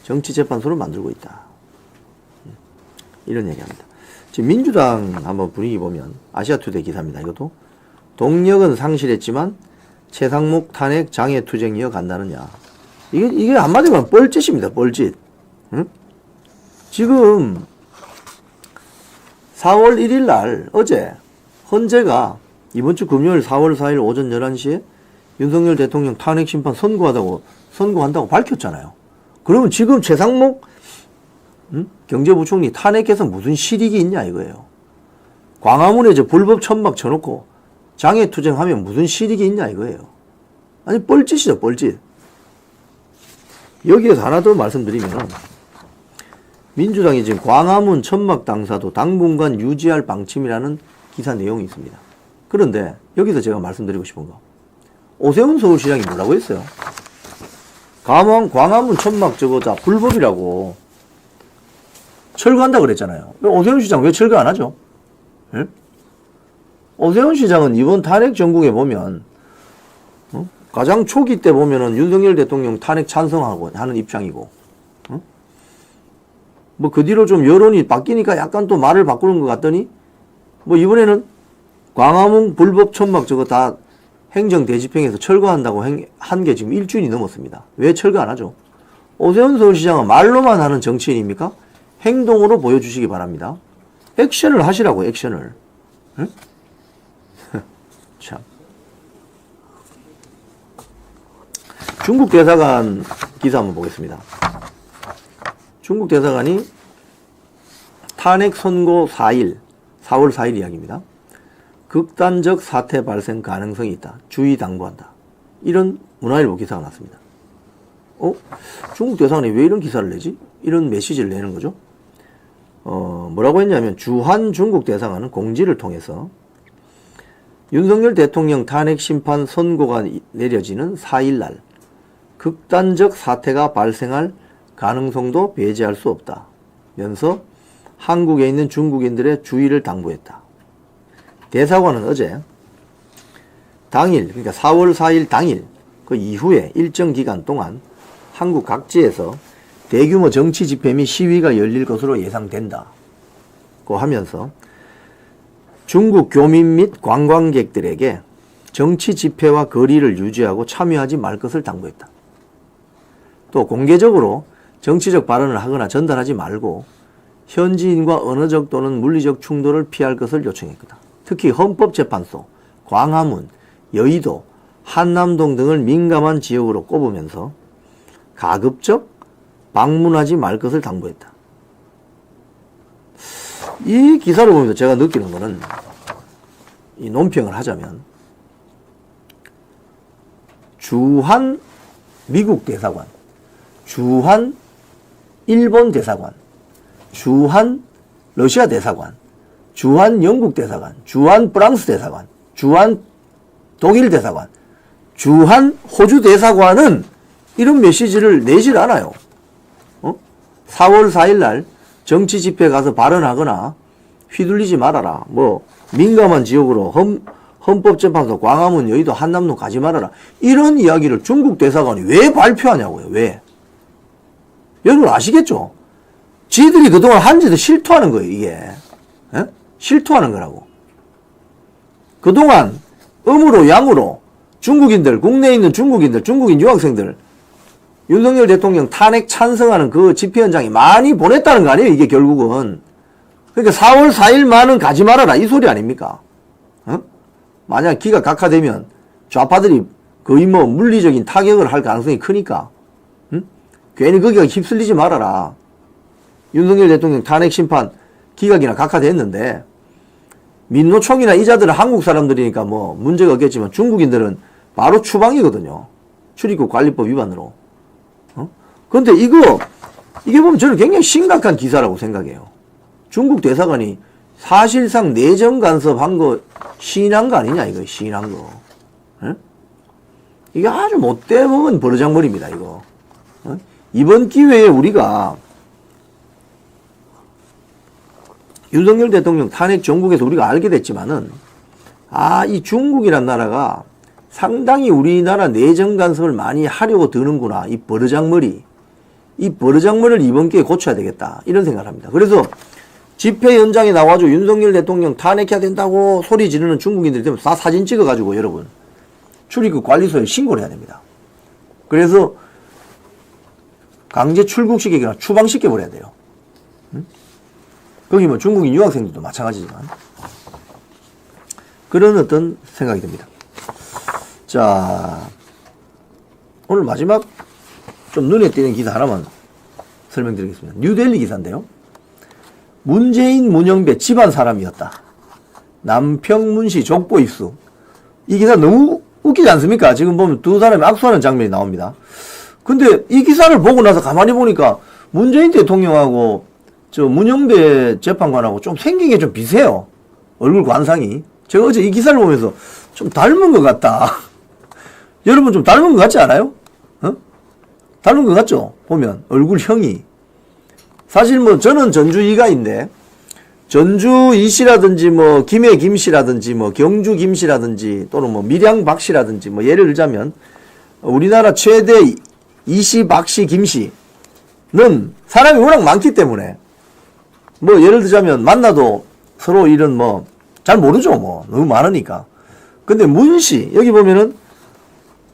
정치재판소로 만들고 있다. 이런 얘기합니다. 지금 민주당 한번 분위기 보면 아시아투데이 기사입니다. 이것도 동력은 상실했지만 최상목 탄핵 장애투쟁 이어간다느냐. 이게 한마디로 하면 뻘짓입니다. 뻘짓. 응? 지금 4월 1일 날 어제 헌재가 이번 주 금요일 4월 4일 오전 11시에 윤석열 대통령 탄핵 심판 선고한다고 밝혔잖아요. 그러면 지금 최상목 경제부총리 탄핵해서 무슨 실익이 있냐 이거예요. 광화문에 불법 천막 쳐놓고 장애투쟁하면 무슨 실익이 있냐 이거예요. 아니 뻘짓이죠 뻘짓. 여기에서 하나 더 말씀드리면 민주당이 지금 광화문 천막 당사도 당분간 유지할 방침이라는 기사 내용이 있습니다. 그런데 여기서 제가 말씀드리고 싶은 거 오세훈 서울시장이 뭐라고 했어요? 광화문 천막 저거 다 불법이라고 철거한다 그랬잖아요. 오세훈 시장 왜 철거 안 하죠? 예? 오세훈 시장은 이번 탄핵 전국에 보면 가장 초기 때 보면은 윤석열 대통령 탄핵 찬성하고 하는 입장이고 뭐 그 뒤로 좀 여론이 바뀌니까 약간 또 말을 바꾸는 것 같더니 뭐 이번에는 광화문 불법 천막 저거 다 행정 대집행해서 철거한다고 한 게 지금 일주일이 넘었습니다. 왜 철거 안 하죠? 오세훈 서울시장은 말로만 하는 정치인입니까? 행동으로 보여주시기 바랍니다. 액션을 하시라고 액션을. 응? 참. 중국 대사관 기사 한번 보겠습니다. 중국 대사관이 탄핵 선고 4일, 4월 4일 이야기입니다. 극단적 사태 발생 가능성이 있다. 주의 당부한다. 이런 문화일보 기사가 났습니다. 중국 대사관이 왜 이런 기사를 내지? 이런 메시지를 내는 거죠. 뭐라고 했냐면 주한 중국 대사관은 공지를 통해서 윤석열 대통령 탄핵 심판 선고가 내려지는 4일 날 극단적 사태가 발생할 가능성도 배제할 수 없다. 면서 한국에 있는 중국인들의 주의를 당부했다. 대사관은 어제 당일, 그러니까 4월 4일 당일 그 이후에 일정 기간 동안 한국 각지에서 대규모 정치 집회 및 시위가 열릴 것으로 예상된다고 하면서 중국 교민 및 관광객들에게 정치 집회와 거리를 유지하고 참여하지 말 것을 당부했다. 또 공개적으로 정치적 발언을 하거나 전달하지 말고 현지인과 언어적 또는 물리적 충돌을 피할 것을 요청했다. 특히 헌법재판소, 광화문, 여의도, 한남동 등을 민감한 지역으로 꼽으면서 가급적 방문하지 말 것을 당부했다. 이 기사를 보면서 제가 느끼는 거는 이 논평을 하자면 주한 미국 대사관, 주한 일본 대사관, 주한 러시아 대사관, 주한 영국 대사관, 주한 프랑스 대사관, 주한 독일 대사관 주한 호주 대사관은 이런 메시지를 내질 않아요. 4월 4일 날 정치 집회 가서 발언하거나 휘둘리지 말아라. 뭐 민감한 지역으로 헌법재판소, 광화문, 여의도, 한남동 가지 말아라. 이런 이야기를 중국 대사관이 왜 발표하냐고요. 왜? 여러분 아시겠죠? 지들이 그동안 한 짓을 실토하는 거예요. 이게. 에? 실토하는 거라고. 그동안 음으로 양으로 중국인들, 국내에 있는 중국인들, 중국인 유학생들 윤석열 대통령 탄핵 찬성하는 그 집회 현장에 많이 보냈다는 거 아니에요. 이게 결국은. 그러니까 4월 4일만은 가지 말아라. 이 소리 아닙니까? 만약 기가 각하되면 좌파들이 거의 뭐 물리적인 타격을 할 가능성이 크니까. 괜히 거기가 휩쓸리지 말아라. 윤석열 대통령 탄핵 심판 기각이나 각하됐는데 민노총이나 이자들은 한국 사람들이니까 뭐 문제가 없겠지만 중국인들은 바로 추방이거든요. 출입국 관리법 위반으로. 그런데 이게 보면 저는 굉장히 심각한 기사라고 생각해요. 중국 대사관이 사실상 내정 간섭한 거 시인한 거 아니냐 이거 시인한 거. 에? 이게 아주 못돼 먹은 버르장머리입니다 이거. 이번 기회에 우리가 윤석열 대통령 탄핵 전국에서 우리가 알게 됐지만은 이 중국이란 나라가 상당히 우리나라 내정 간섭을 많이 하려고 드는구나. 이 버르장머리. 이 버르장머리를 이번 기회에 고쳐야 되겠다. 이런 생각을 합니다. 그래서 집회 현장에 나와서 윤석열 대통령 탄핵해야 된다고 소리 지르는 중국인들이 되면 다 사진 찍어가지고 여러분 출입국 관리소에 신고를 해야 됩니다. 그래서 강제 출국시키거나 추방시켜버려야 돼요. 거기 뭐 중국인 유학생들도 마찬가지지만 그런 어떤 생각이 듭니다. 자, 오늘 마지막 좀 눈에 띄는 기사 하나만 설명드리겠습니다. 뉴델리 기사인데요. 문재인, 문영배 집안 사람이었다. 남평문시 족보 입수. 이 기사 너무 웃기지 않습니까? 지금 보면 두 사람이 악수하는 장면이 나옵니다. 근데 이 기사를 보고 나서 가만히 보니까 문재인 대통령하고 저 문영배 재판관하고 좀 생긴 게 좀 비슷해요. 얼굴 관상이. 제가 어제 이 기사를 보면서 좀 닮은 것 같다. 여러분 좀 닮은 것 같지 않아요? 닮은 것 같죠? 보면 얼굴형이. 사실 뭐 저는 전주 이가인데 전주 이씨라든지 뭐 김해 김씨라든지 뭐 경주 김씨라든지 또는 뭐 밀양 박씨라든지 뭐 예를 들자면 우리나라 최대 이씨 박씨 김씨는 사람이 워낙 많기 때문에 뭐 예를 들자면 만나도 서로 이런 뭐 잘 모르죠. 뭐 너무 많으니까. 근데 문씨 여기 보면은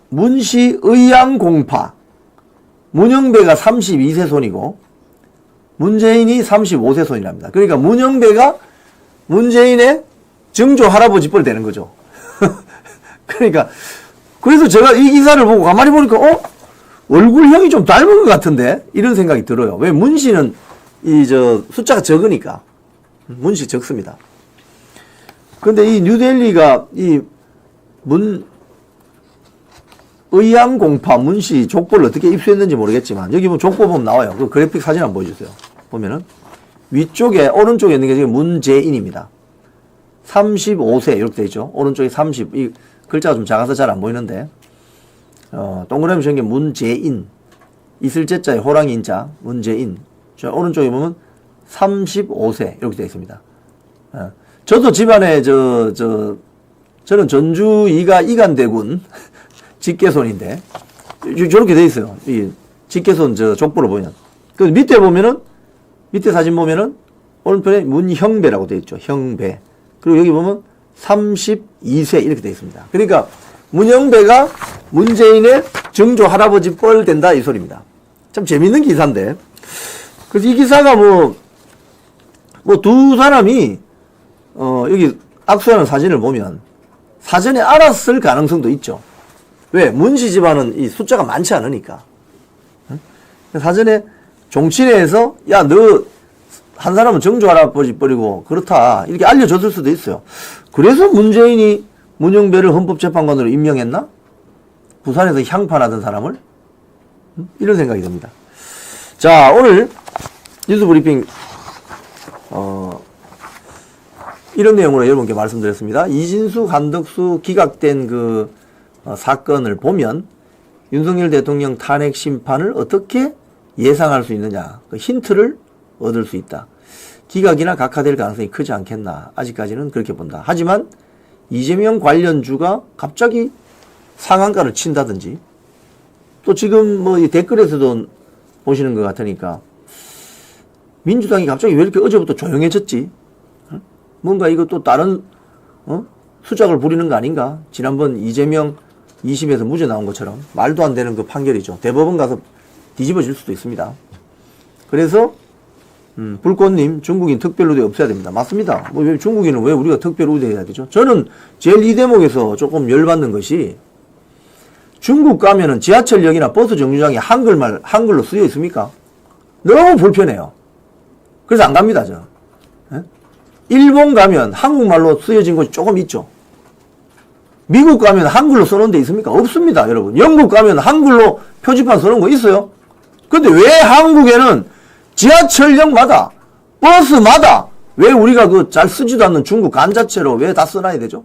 문씨 의양공파 문영배가 32세 손이고 문재인이 35세 손이랍니다. 그러니까 문영배가 문재인의 증조 할아버지 뻘 되는 거죠. 그러니까 그래서 제가 이 기사를 보고 가만히 보니까 얼굴형이 좀 닮은 것 같은데 이런 생각이 들어요. 왜 문씨는 숫자가 적으니까 문씨 적습니다. 근데 이 뉴델리가 이 의양공파 문씨 족보를 어떻게 입수했는지 모르겠지만 여기 보면 족보 보면 나와요. 그 그래픽 사진 한번 보여주세요. 보면은 위쪽에 오른쪽에 있는 게 지금 문재인입니다. 35세 이렇게 되어 있죠. 오른쪽에 30. 이 글자가 좀 작아서 잘 안 보이는데 동그라미 적은 게 문재인. 있을 제자에 호랑이 인자 문재인. 저 오른쪽에 보면 35세 이렇게 되어 있습니다. 저도 집안에 저는 전주 이간대군 직계손인데 저렇게 돼 있어요. 이 직계손 족보를 보면. 그 밑에 보면은 밑에 사진 보면은 오른편에 문형배라고 돼 있죠. 형배. 그리고 여기 보면 32세 이렇게 돼 있습니다. 그러니까 문형배가 문재인의 증조 할아버지 뻘 된다 이 소리입니다. 참 재밌는 기사인데. 그래서 이 기사가 뭐 두 사람이 여기 악수하는 사진을 보면 사전에 알았을 가능성도 있죠. 왜? 문씨 집안은 이 숫자가 많지 않으니까. 사전에 종친회에서 야, 너 한 사람은 정조 할아버지 뻘이고 그렇다 이렇게 알려줬을 수도 있어요. 그래서 문재인이 문영배를 헌법재판관으로 임명했나? 부산에서 향판하던 사람을? 이런 생각이 듭니다. 자, 오늘 뉴스브리핑 이런 내용으로 여러분께 말씀드렸습니다. 이진수, 한덕수 기각된 그 사건을 보면 윤석열 대통령 탄핵 심판을 어떻게 예상할 수 있느냐, 그 힌트를 얻을 수 있다. 기각이나 각하될 가능성이 크지 않겠나. 아직까지는 그렇게 본다. 하지만 이재명 관련주가 갑자기 상한가를 친다든지, 또 지금 뭐 이 댓글에서도 보시는 것 같으니까 민주당이 갑자기 왜 이렇게 어제부터 조용해졌지? 뭔가 이거 또 다른 수작을 부리는 거 아닌가? 지난번 이재명 2심에서 무죄 나온 것처럼 말도 안 되는 그 판결이죠. 대법원 가서 뒤집어질 수도 있습니다. 그래서 불꽃님, 중국인 특별우대 없애야 됩니다. 맞습니다. 뭐 왜 중국인은 왜 우리가 특별우대 해야 되죠? 저는 제일 이 대목에서 조금 열받는 것이, 중국 가면은 지하철역이나 버스 정류장에 한글로 쓰여 있습니까? 너무 불편해요. 그래서 안 갑니다, 저. 예? 일본 가면 한국말로 쓰여진 곳이 조금 있죠. 미국 가면 한글로 써놓은 데 있습니까? 없습니다, 여러분. 영국 가면 한글로 표지판 써놓은 거 있어요? 근데 왜 한국에는 지하철역마다, 버스마다 왜 우리가 그 잘 쓰지도 않는 중국 간자체로 왜 다 써놔야 되죠?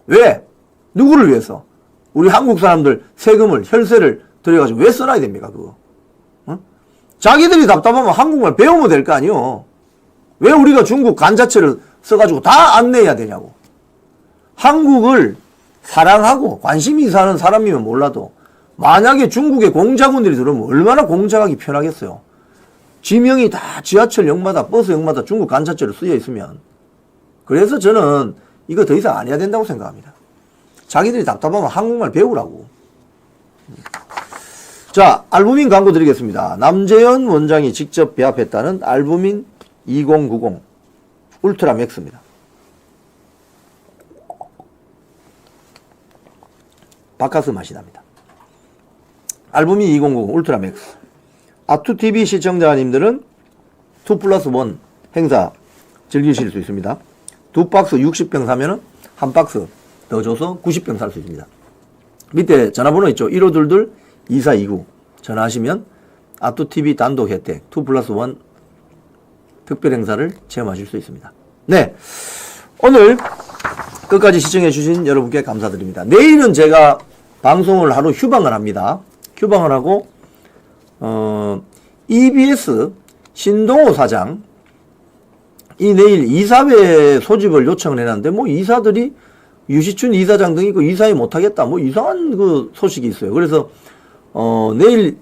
왜? 누구를 위해서? 우리 한국 사람들 세금을, 혈세를 들여가지고 왜 써놔야 됩니까, 그거? 자기들이 답답하면 한국말 배우면 될 거 아니요. 왜 우리가 중국 간자체를 써가지고 다 안내해야 되냐고. 한국을 사랑하고 관심이 사는 사람이면 몰라도, 만약에 중국의 공작원들이 들어오면 얼마나 공작하기 편하겠어요. 지명이 다 지하철역마다 버스역마다 중국 간자체로 쓰여 있으면. 그래서 저는 이거 더 이상 안 해야 된다고 생각합니다. 자기들이 답답하면 한국말 배우라고. 자, 알부민 광고 드리겠습니다. 남재현 원장이 직접 배합했다는 알부민 2090 울트라 맥스입니다. 바카스 맛이 납니다. 알부민 2090 울트라 맥스. 아투TV 시청자님들은 2+1 행사 즐기실 수 있습니다. 2박스 60병 사면은 한 박스 더 줘서 90병 살 수 있습니다. 밑에 전화번호 있죠. 1522-2429 전화하시면 아투TV 단독 혜택 2+1 특별 행사를 체험하실 수 있습니다. 네, 오늘 끝까지 시청해 주신 여러분께 감사드립니다. 내일은 제가 방송을 하루 휴방을 합니다. 휴방을 하고 EBS 신동호 사장 이 내일 이사회 소집을 요청을 해놨는데, 뭐 이사들이 유시춘 이사장 등이 그 이사회 못하겠다, 뭐 이상한 그 소식이 있어요. 그래서 내일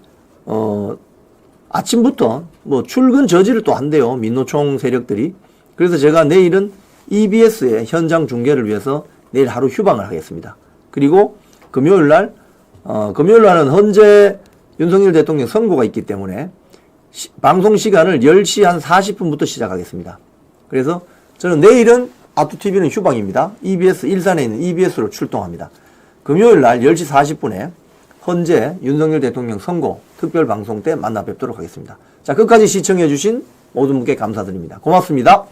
아침부터 뭐 출근 저지를 또 한대요, 민노총 세력들이. 그래서 제가 내일은 EBS의 현장 중계를 위해서 내일 하루 휴방을 하겠습니다. 그리고 금요일날은 현재 윤석열 대통령 선고가 있기 때문에 방송 시간을 10시 한 40분부터 시작하겠습니다. 그래서 저는 내일은 아투TV는 휴방입니다. EBS, 일산에 있는 EBS로 출동합니다. 금요일 날 10시 40분에 현재 윤석열 대통령 선고 특별 방송 때 만나 뵙도록 하겠습니다. 자, 끝까지 시청해 주신 모든 분께 감사드립니다. 고맙습니다.